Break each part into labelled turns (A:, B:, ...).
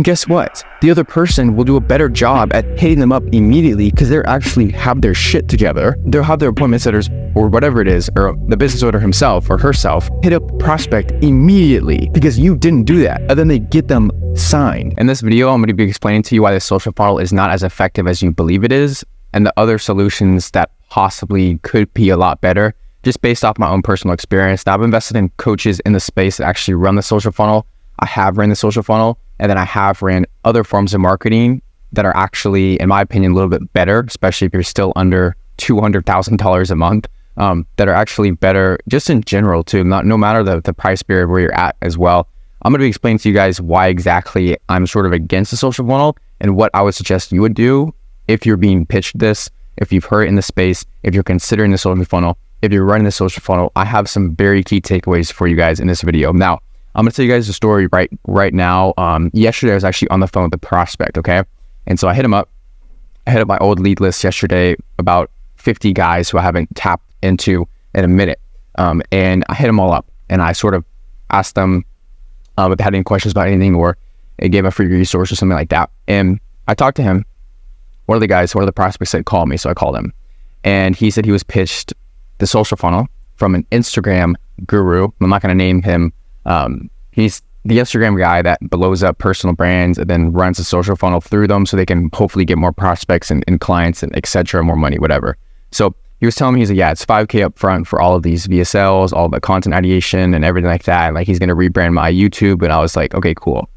A: And guess what? The other person will do a better job at hitting them up immediately because they actually have their shit together. They'll have their appointment setters or whatever it is, or the business owner himself or herself, hit up prospect immediately because you didn't do that. And then they get them signed. In this video, I'm going to be explaining to you why the social funnel is not as effective as you believe it is, and the other solutions that possibly could be a lot better, just based off my own personal experience. Now, I've invested in coaches in the space that actually run the social funnel. I have ran the social funnel, and then I have ran other forms of marketing that are actually, in my opinion, a little bit better, especially if you're still under $200,000 a month, that are actually better just in general too, no matter the price period where you're at as well. I'm going to be explaining to you guys why exactly I'm sort of against the social funnel and what I would suggest you would do if you're being pitched this, if you've heard it in the space, if you're considering the social funnel, if you're running the social funnel. I have some very key takeaways for you guys in this video. Now, I'm going to tell you guys the story right now. Yesterday, I was actually on the phone with the prospect, okay? And so I hit him up. I hit up my old lead list yesterday, about 50 guys who I haven't tapped into in a minute. And I hit them all up. And I sort of asked them if they had any questions about anything, or it gave a free resource or something like that. And I talked to him. One of the prospects said, call me. So I called him. And he said he was pitched the social funnel from an Instagram guru. I'm not going to name him. He's the Instagram guy that blows up personal brands and then runs a social funnel through them so they can hopefully get more prospects and clients and etc., more money, whatever. So he was telling me, he's like, yeah, it's $5,000 up front for all of these VSLs, all the content ideation and everything like that. And like, he's going to rebrand my YouTube. And I was like, okay, cool.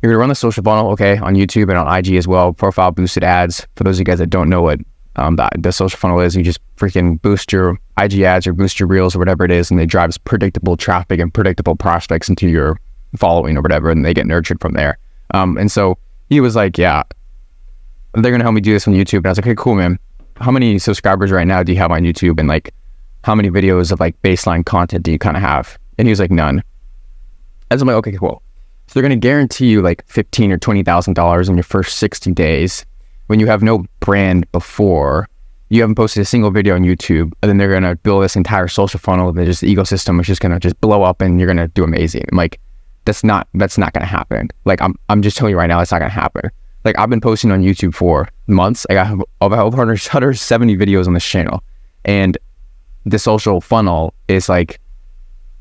A: You're going to run the social funnel, okay, on YouTube and on IG as well, profile boosted ads. For those of you guys that don't know what the social funnel is, you just freaking boost your IG ads or boost your reels or whatever it is, and it drives predictable traffic and predictable prospects into your following or whatever, and they get nurtured from there. And so he was like, yeah, they're going to help me do this on YouTube. And I was like, okay, cool, man. How many subscribers right now do you have on YouTube? And like, how many videos of like baseline content do you kind of have? And he was like, none. And so I'm like, okay, cool. So they're going to guarantee you like $15,000 or $20,000 in your first 60 days when you have no brand before, you haven't posted a single video on YouTube, and then they're going to build this entire social funnel, and just the ecosystem is just going to just blow up and you're going to do amazing. I'm like, that's not going to happen. Like, I'm just telling you right now, it's not going to happen. Like, I've been posting on YouTube for months. I got about 170 videos on this channel, and the social funnel is like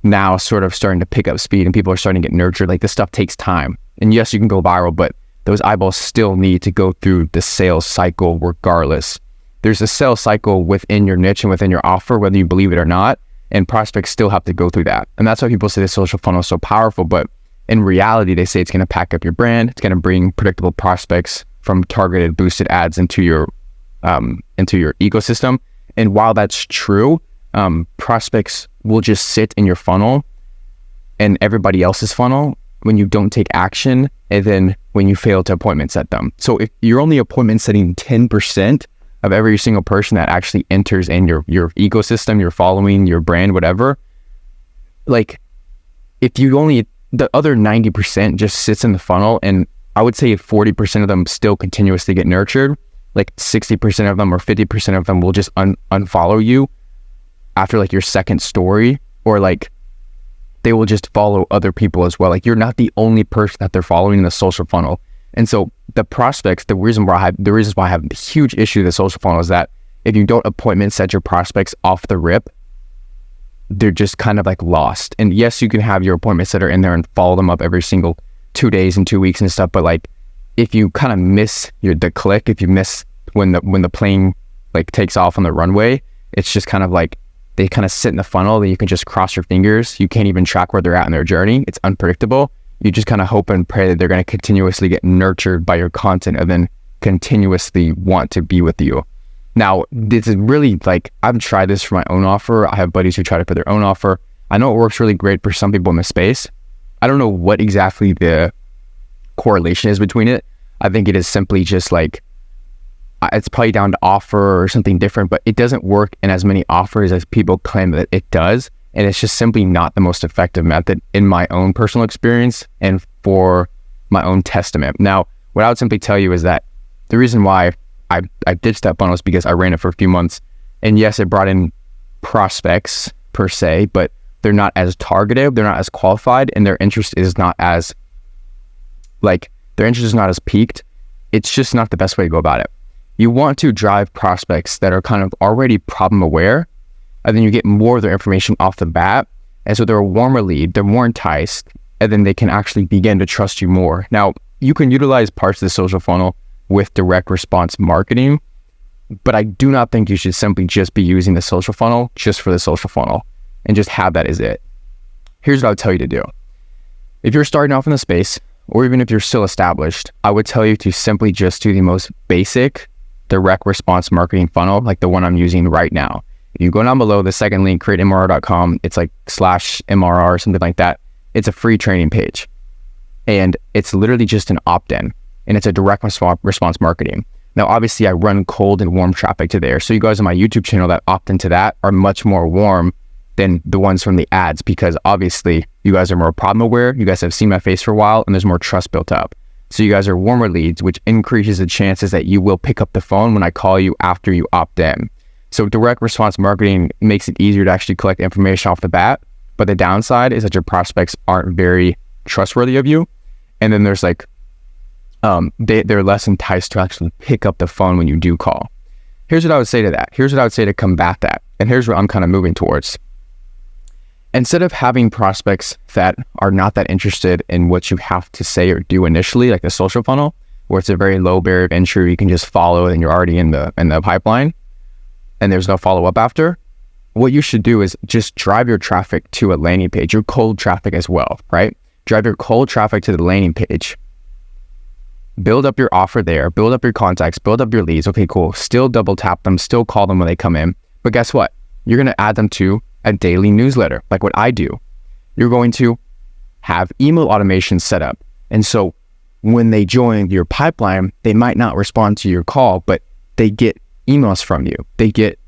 A: now sort of starting to pick up speed, and people are starting to get nurtured. Like, this stuff takes time, and yes, you can go viral, but those eyeballs still need to go through the sales cycle regardless. There's a sales cycle within your niche and within your offer, whether you believe it or not, and prospects still have to go through that. And that's why people say the social funnel is so powerful, but in reality, they say it's going to pack up your brand. It's going to bring predictable prospects from targeted boosted ads into your ecosystem. And while that's true, prospects will just sit in your funnel and everybody else's funnel when you don't take action, and then when you fail to appointment set them. So if you're only appointment setting 10% of every single person that actually enters in your ecosystem, your following, your brand, whatever, like, if you only, the other 90% just sits in the funnel, and I would say 40% of them still continuously get nurtured, like 60% of them or 50% of them will just unfollow you after like your second story, or like they will just follow other people as well. Like, you're not the only person that they're following in the social funnel. And so the prospects, the reasons why I have a huge issue with the social funnel is that if you don't appointment set your prospects off the rip, they're just kind of like lost. And yes, you can have your appointment setter in there and follow them up every single 2 days and 2 weeks and stuff. But like, if you kind of miss the click, if you miss when the plane like takes off on the runway, it's just kind of like, they kind of sit in the funnel and you can just cross your fingers. You can't even track where they're at in their journey. It's unpredictable. You just kind of hope and pray that they're going to continuously get nurtured by your content and then continuously want to be with you. Now, this is really like, I've tried this for my own offer. I have buddies who tried it for their own offer. I know it works really great for some people in the space. I don't know what exactly the correlation is between it. I think it is simply just like, it's probably down to offer or something different, but it doesn't work in as many offers as people claim that it does. And it's just simply not the most effective method in my own personal experience and for my own testament. Now, what I would simply tell you is that the reason why I ditched that funnel is because I ran it for a few months. And yes, it brought in prospects per se, but they're not as targeted, they're not as qualified, and their interest is not as like their interest is not as peaked, it's just not the best way to go about it. You want to drive prospects that are kind of already problem aware, and then you get more of their information off the bat. And so they're a warmer lead, they're more enticed, and then they can actually begin to trust you more. Now, you can utilize parts of the social funnel with direct response marketing, but I do not think you should simply just be using the social funnel just for the social funnel and just have that as it. Here's what I would tell you to do. If you're starting off in the space, or even if you're still established, I would tell you to simply just do the most basic direct response marketing funnel, like the one I'm using right now. If you go down below, the second link, createmrr.com, it's like /MRR or something like that. It's a free training page. And it's literally just an opt-in, and it's a direct response marketing. Now, obviously, I run cold and warm traffic to there. So you guys on my YouTube channel that opt into that are much more warm than the ones from the ads, because obviously you guys are more problem aware. You guys have seen my face for a while, and there's more trust built up. So you guys are warmer leads, which increases the chances that you will pick up the phone when I call you after you opt in. So direct response marketing makes it easier to actually collect information off the bat. But the downside is that your prospects aren't very trustworthy of you. And then there's like, they're less enticed to actually pick up the phone when you do call. Here's what I would say to that. Here's what I would say to combat that. And here's what I'm kind of moving towards. Instead of having prospects that are not that interested in what you have to say or do initially, like the social funnel, where it's a very low barrier of entry, you can just follow and you're already in the pipeline and there's no follow-up after, what you should do is just drive your traffic to a landing page, your cold traffic as well, right? Drive your cold traffic to the landing page. Build up your offer there, build up your contacts, build up your leads. Okay, cool. Still double tap them, still call them when they come in. But guess what? You're going to add them to a daily newsletter, like what I do. You're going to have email automation set up. And so when they join your pipeline, they might not respond to your call, but they get emails from you. They get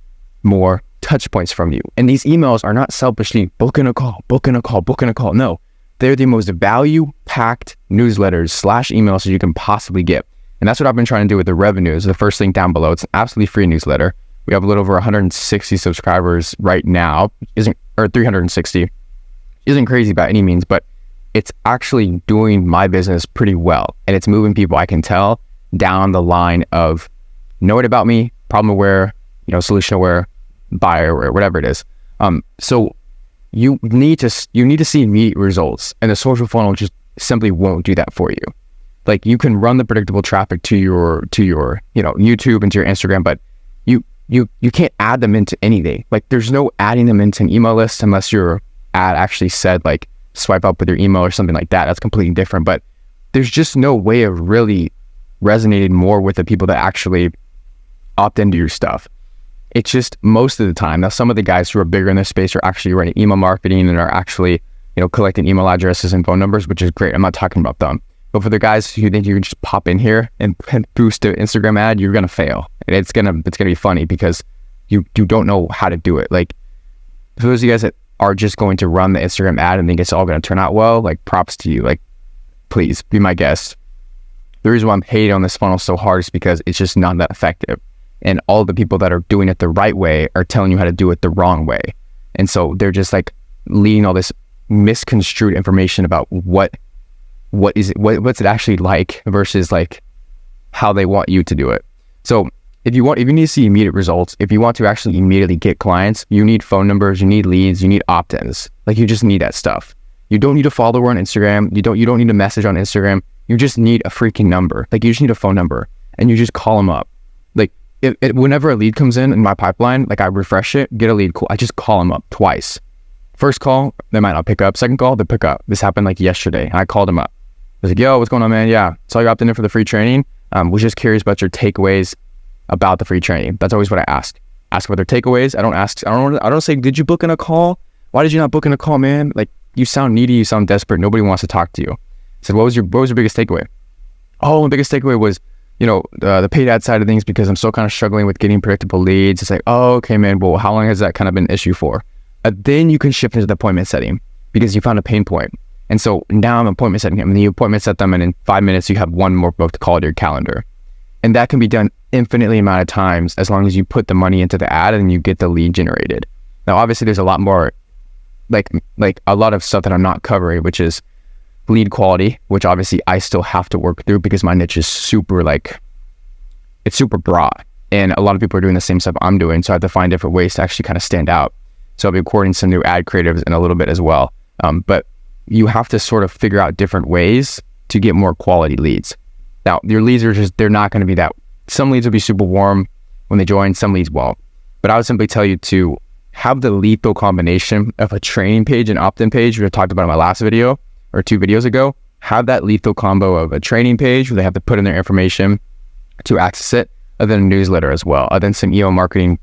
A: more touch points from you. And these emails are not selfishly booking a call. No, they're the most value-packed newsletters / emails that you can possibly get. And that's what I've been trying to do with the revenues. The first link down below, it's an absolutely free newsletter. We have a little over 160 subscribers right now, or 360. Isn't crazy by any means, but it's actually doing my business pretty well. And it's moving people, I can tell, down the line of know it about me, problem aware, solution aware, buyer aware, whatever it is. So you need to see immediate results, and the social funnel just simply won't do that for you. Like, you can run the predictable traffic to your YouTube and to your Instagram, but you can't add them into anything. Like, there's no adding them into an email list unless your ad actually said like swipe up with your email or something like that. That's completely different. But there's just no way of really resonating more with the people that actually opt into your stuff. It's just most of the time. Now, some of the guys who are bigger in this space are actually running email marketing and are actually, collecting email addresses and phone numbers, which is great. I'm not talking about them. But for the guys who think you can just pop in here and boost an Instagram ad, you're gonna fail. And it's gonna be funny because you don't know how to do it. Like, for those of you guys that are just going to run the Instagram ad and think it's all gonna turn out well, like, props to you. Like, please be my guest. The reason why I'm hating on this funnel so hard is because it's just not that effective. And all the people that are doing it the right way are telling you how to do it the wrong way. And so they're just like leading all this misconstrued information about what's it actually like versus like how they want you to do it. So if you need to see immediate results, if you want to actually immediately get clients, you need phone numbers, you need leads, you need opt-ins. Like, you just need that stuff. You don't need a follower on Instagram. You don't need a message on Instagram. You just need a freaking number. Like, you just need a phone number and you just call them up. Like, whenever a lead comes in my pipeline, like, I refresh it, get a lead, cool. I just call them up twice. First call, they might not pick up. Second call, they pick up. This happened like yesterday. I called them up. I was like, yo, what's going on, man? Yeah, saw you opted in for the free training. Was just curious about your takeaways about the free training. That's always what I ask. Ask about their takeaways. I don't say, did you book in a call? Why did you not book in a call, man? Like, you sound needy, you sound desperate. Nobody wants to talk to you. I said, what was your biggest takeaway? Oh, my biggest takeaway was, the paid ad side of things, because I'm still kind of struggling with getting predictable leads. It's like, oh, okay, man. Well, how long has that kind of been an issue for? Then you can shift into the appointment setting because you found a pain point. And so now I'm appointment setting him, and you appointment set them, and in 5 minutes you have one more booked call to your calendar. And that can be done infinitely amount of times as long as you put the money into the ad and you get the lead generated. Now, obviously, there's a lot more, like a lot of stuff that I'm not covering, which is lead quality, which obviously I still have to work through because my niche is super it's super broad. And a lot of people are doing the same stuff I'm doing. So I have to find different ways to actually kind of stand out. So I'll be recording some new ad creatives in a little bit as well. But you have to sort of figure out different ways to get more quality leads. Now, your leads are they're not going to be that. Some leads will be super warm when they join, some leads won't. But I would simply tell you to have the lethal combination of a training page and opt-in page, which I talked about in my last video or 2 videos ago. Have that lethal combo of a training page where they have to put in their information to access it, and then a newsletter as well, and then some email marketing,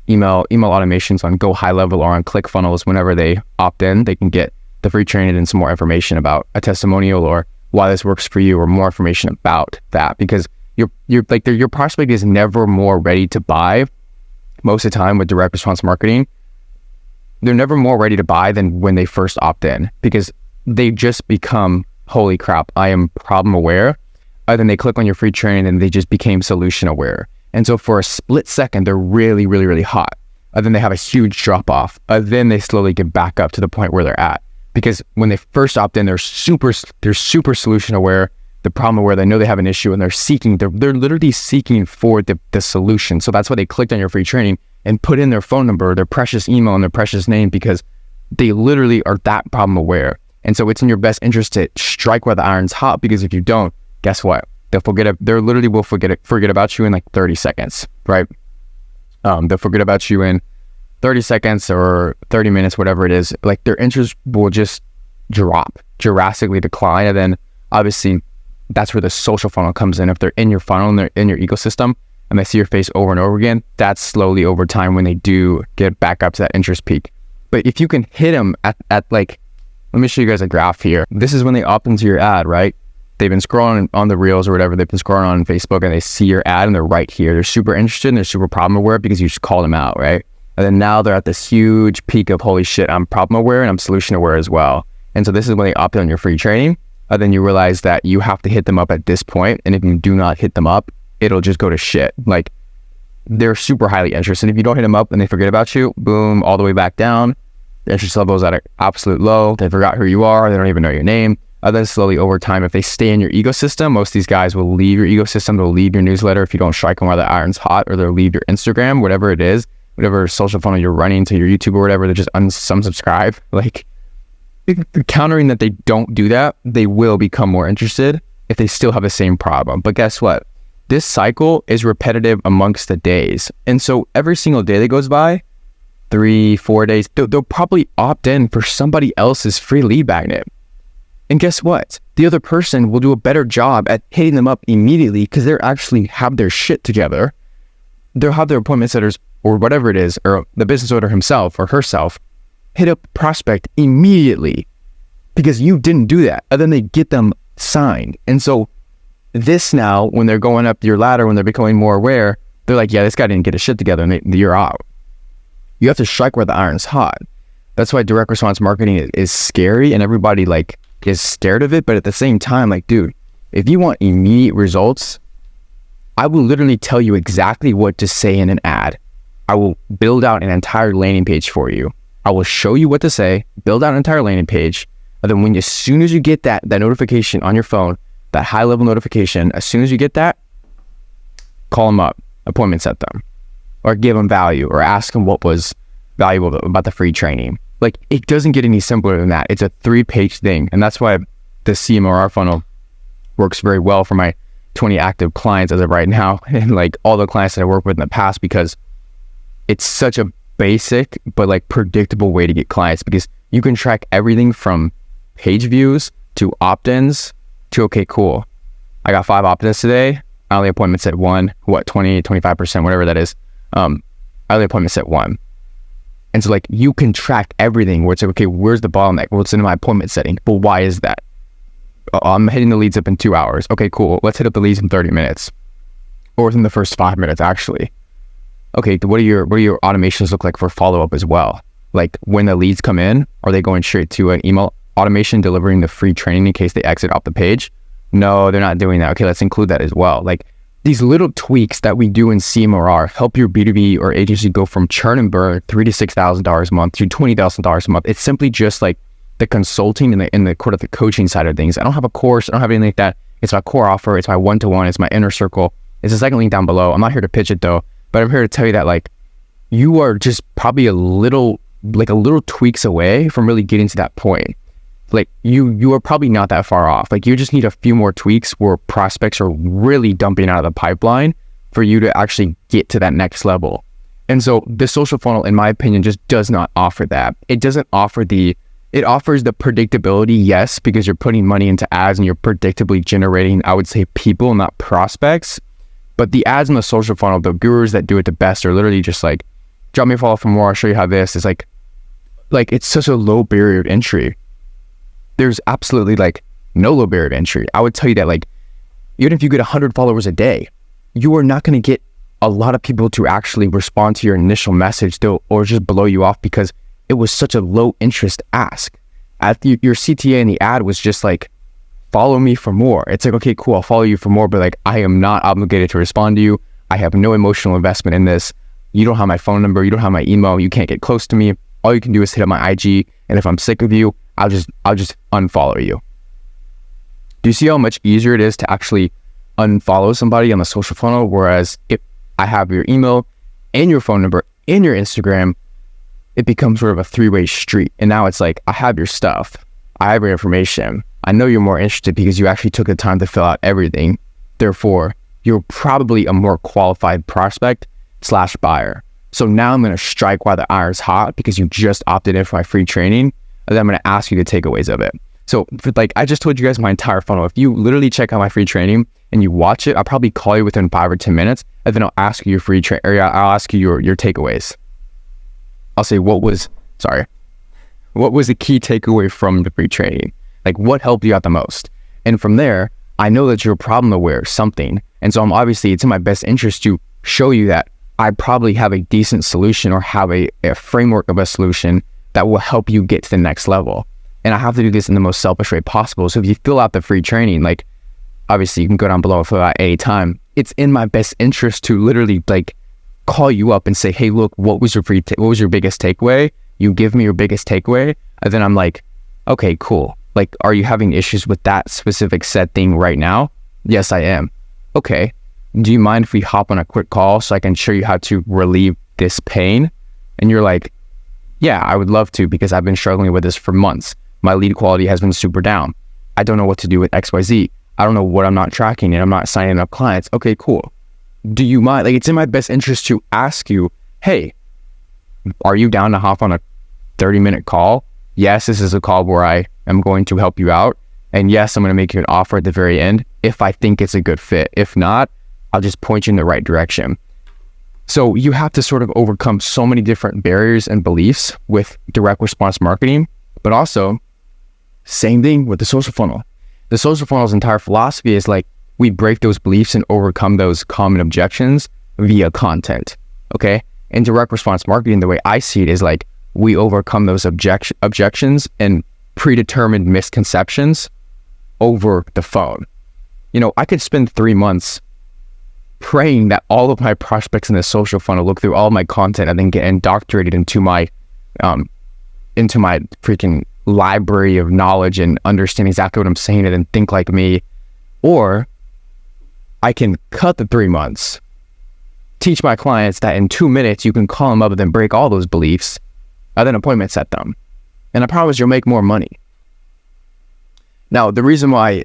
A: email automations on Go High Level or on ClickFunnels. Whenever they opt in, they can get the free training and some more information about a testimonial or why this works for you, or more information about that, because your prospect is never more ready to buy. Most of the time with direct response marketing, they're never more ready to buy than when they first opt in, because they just become, holy crap, I am problem aware. And then they click on your free training and they just became solution aware. And so for a split second, they're really, really, really hot. And then they have a huge drop off. Then they slowly get back up to the point where they're at. Because when they first opt in, they're super solution aware, the problem aware, they know they have an issue, and they're literally seeking for the solution. So that's why they clicked on your free training and put in their phone number, their precious email, and their precious name, because they literally are that problem aware. And so it's in your best interest to strike while the iron's hot, because if you don't, guess what? They literally will forget about you in like 30 seconds, right? They'll forget about you in 30 seconds or 30 minutes, whatever it is. Like their interest will just drastically decline. And then obviously that's where the social funnel comes in. If they're in your funnel and they're in your ecosystem and they see your face over and over again, that's slowly over time when they do get back up to that interest peak. But if you can hit them at like, let me show you guys a graph here. This is when they opt into your ad, right? They've been scrolling on the reels or whatever. They've been scrolling on Facebook and they see your ad and they're right here. They're super interested and they're super problem aware because you just called them out, right? And then now they're at this huge peak of, holy shit, I'm problem aware and I'm solution aware as well. And so this is when they opt in on your free training. And then you realize that you have to hit them up at this point. And if you do not hit them up, it'll just go to shit. Like they're super highly interested. If you don't hit them up and they forget about you, boom, all the way back down. The interest level is at an absolute low. They forgot who you are. They don't even know your name. And then slowly over time, if they stay in your ecosystem, most of these guys will leave your ecosystem. They'll leave your newsletter if you don't strike them while the iron's hot, or they'll leave your Instagram, whatever it is, whatever social funnel you're running to your YouTube or whatever, they just unsubscribe. Like countering that they don't do that, they will become more interested if they still have the same problem. But guess what? This cycle is repetitive amongst the days. And so every single day that goes by, 3-4 days, they'll probably opt in for somebody else's free lead magnet. And guess what? The other person will do a better job at hitting them up immediately because they're actually have their shit together. They'll have their appointment setters or whatever it is, or the business owner himself or herself, hit up prospect immediately because you didn't do that. And then they get them signed. And so this now, when they're going up your ladder, when they're becoming more aware, they're like, yeah, this guy didn't get his shit together, and you're out. You have to strike where the iron's hot. That's why direct response marketing is scary, and everybody like is scared of it. But at the same time, like, dude, if you want immediate results, I will literally tell you exactly what to say in an ad. I will build out an entire landing page for you. I will show you what to say, build out an entire landing page. And then as soon as you get that notification on your phone, that high level notification, as soon as you get that, call them up, appointment set them, or give them value, or ask them what was valuable about the free training. Like, it doesn't get any simpler than that. It's a 3-page thing. And that's why the CMRR funnel works very well for my 20 active clients as of right now. And like all the clients that I worked with in the past, because it's such a basic, but like predictable way to get clients, because you can track everything from page views to opt-ins to, okay, cool, I got 5 opt-ins today. I only appointment set 1, 20, 25%, whatever that is. I only appointment set 1. And so like you can track everything where it's like, okay, where's the bottleneck? Well, it's in my appointment setting. But why is that? I'm hitting the leads up in 2 hours. Okay, cool. Let's hit up the leads in 30 minutes. Or within the first 5 minutes, actually. Okay, what do your automations look like for follow-up as well? Like when the leads come in, are they going straight to an email automation delivering the free training in case they exit off the page? No, they're not doing that. Okay, let's include that as well. Like these little tweaks that we do in CMRR help your B2B or agency go from churn and burn $3,000 to $6,000 a month to $20,000 a month. It's simply just like the consulting and the quote, the coaching side of things. I don't have a course. I don't have anything like that. It's my core offer. It's my one-to-one. It's my inner circle. It's the second link down below. I'm not here to pitch it though, but I'm here to tell you that like you are just probably a little tweaks away from really getting to that point. Like you are probably not that far off. Like you just need a few more tweaks where prospects are really dumping out of the pipeline for you to actually get to that next level. And so the social funnel, in my opinion, just does not offer that. It doesn't offer it offers the predictability, yes, because you're putting money into ads and you're predictably generating, I would say, people, not prospects. But the ads in the social funnel, the gurus that do it the best are literally just like, drop me a follow for more, I'll show you how this. It's like it's such a low barrier of entry. There's absolutely like no low barrier of entry. I would tell you that like, even if you get 100 followers a day, you are not going to get a lot of people to actually respond to your initial message or just blow you off because it was such a low interest ask. Your CTA in the ad was just like, follow me for more. It's like, okay, cool, I'll follow you for more, but like, I am not obligated to respond to you. I have no emotional investment in this. You don't have my phone number. You don't have my email. You can't get close to me. All you can do is hit up my IG. And if I'm sick of you, I'll just unfollow you. Do you see how much easier it is to actually unfollow somebody on the social funnel? Whereas if I have your email and your phone number and your Instagram, it becomes sort of a three-way street. And now it's like, I have your stuff. I have your information. I know you're more interested because you actually took the time to fill out everything. Therefore, you're probably a more qualified prospect / buyer. So now I'm going to strike while the iron's hot because you just opted in for my free training. And then I'm going to ask you the takeaways of it. So I just told you guys my entire funnel. If you literally check out my free training and you watch it, I'll probably call you within 5 or 10 minutes. And then I'll ask you I'll ask you your takeaways. I'll say, what was the key takeaway from the free training? Like what helped you out the most? And from there, I know that you're problem aware of something. And so it's in my best interest to show you that I probably have a decent solution or have a framework of a solution that will help you get to the next level. And I have to do this in the most selfish way possible. So if you fill out the free training, like obviously you can go down below and fill out any time. It's in my best interest to literally like call you up and say, hey, look, what was your biggest takeaway? You give me your biggest takeaway. And then I'm like, okay, cool. Like, are you having issues with that specific said thing right now? Yes, I am. Okay. Do you mind if we hop on a quick call so I can show you how to relieve this pain? And you're like, yeah, I would love to because I've been struggling with this for months. My lead quality has been super down. I don't know what to do with XYZ. I don't know what I'm not tracking and I'm not signing up clients. Okay, cool. Do you mind? Like, it's in my best interest to ask you, hey, are you down to hop on a 30-minute call? Yes, this is a call where I am going to help you out. And yes, I'm going to make you an offer at the very end if I think it's a good fit. If not, I'll just point you in the right direction. So you have to sort of overcome so many different barriers and beliefs with direct response marketing, but also same thing with the social funnel. The social funnel's entire philosophy is like, we break those beliefs and overcome those common objections via content. Okay. And direct response marketing, the way I see it, is like, we overcome those objections and predetermined misconceptions over the phone. I could spend 3 months praying that all of my prospects in the social funnel look through all of my content and then get indoctrinated into my freaking library of knowledge and understand exactly what I'm saying and then think like me. Or I can cut the 3 months, teach my clients that in 2 minutes you can call them up and then break all those beliefs, and then appointment set them. And I promise you'll make more money. Now, the reason why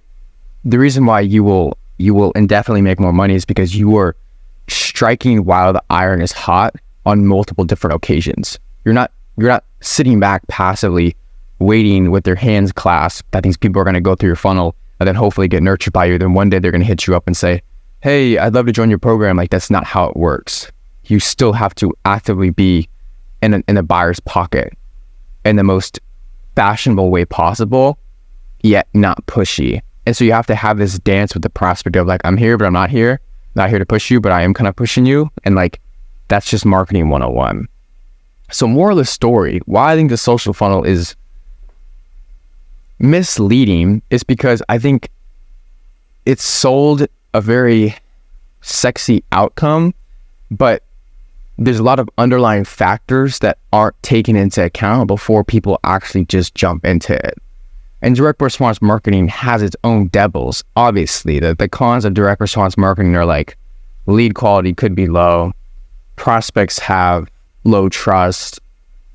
A: you will indefinitely make more money is because you are striking while the iron is hot on multiple different occasions. You're not sitting back passively waiting with their hands clasped that these people are going to go through your funnel and then hopefully get nurtured by you. Then one day they're going to hit you up and say, hey, I'd love to join your program. Like, that's not how it works. You still have to actively be in the buyer's pocket in the most fashionable way possible, yet not pushy. And so you have to have this dance with the prospect of like, I'm here, but I'm not here. Not here to push you, but I am kind of pushing you. And like, that's just marketing 101. So moral of the story, why I think the social funnel is misleading is because I think it's sold a very sexy outcome, but there's a lot of underlying factors that aren't taken into account before people actually just jump into it. And direct response marketing has its own devils. Obviously, the cons of direct response marketing are like lead quality could be low, prospects have low trust,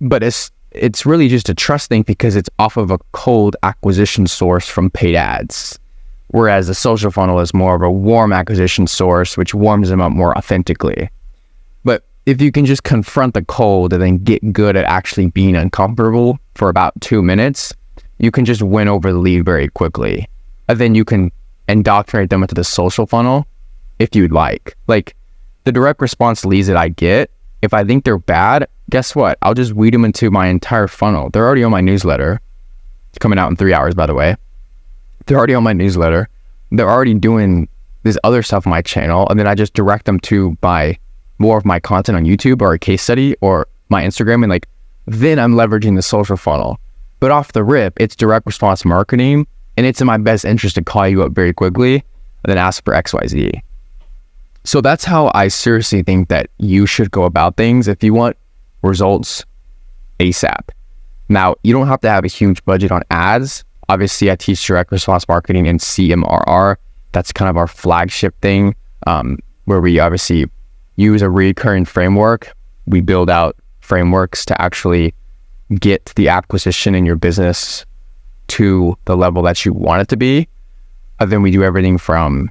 A: but it's really just a trust thing because it's off of a cold acquisition source from paid ads. Whereas the social funnel is more of a warm acquisition source, which warms them up more authentically. But if you can just confront the cold and then get good at actually being uncomfortable for about 2 minutes, you can just win over the lead very quickly. And then you can indoctrinate them into the social funnel if you'd like. Like the direct response leads that I get, if I think they're bad, guess what? I'll just weed them into my entire funnel. They're already on my newsletter. It's coming out in 3 hours, by the way. They're already on my newsletter. They're already doing this other stuff on my channel. And then I just direct them to buy more of my content on YouTube or a case study or my Instagram. And like, then I'm leveraging the social funnel. But off the rip, it's direct response marketing. And it's in my best interest to call you up very quickly and then ask for XYZ. So that's how I seriously think that you should go about things if you want results ASAP. Now, you don't have to have a huge budget on ads. Obviously, I teach direct response marketing in CMRR. That's kind of our flagship thing, where we obviously use a recurring framework. We build out frameworks to actually get the acquisition in your business to the level that you want it to be. And then we do everything from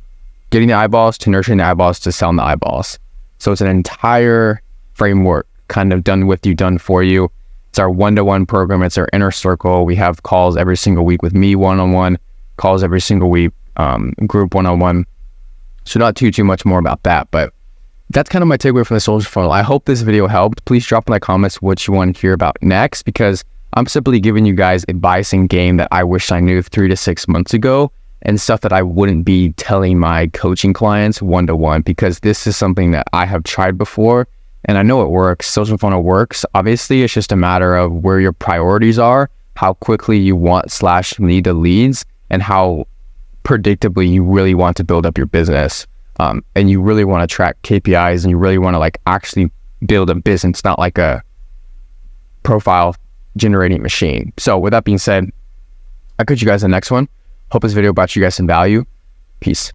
A: getting the eyeballs to nurturing the eyeballs to selling the eyeballs. So it's an entire framework kind of done with you, done for you. It's our one-to-one program. It's our inner circle. We have calls every single week with me one-on-one, calls every single week, group one-on-one. So not too much more about that, but that's kind of my takeaway from the social funnel. I hope this video helped. Please drop in the comments what you want to hear about next, because I'm simply giving you guys advice and game that I wish I knew 3 to 6 months ago, and stuff that I wouldn't be telling my coaching clients one-to-one, because this is something that I have tried before and I know it works. Social funnel works. Obviously, it's just a matter of where your priorities are, how quickly you want/need the leads, and how predictably you really want to build up your business. And you really want to track KPIs, and you really want to like actually build a business, not like a profile generating machine. So with that being said, I'll catch you guys in the next one. Hope this video brought you guys some value. Peace.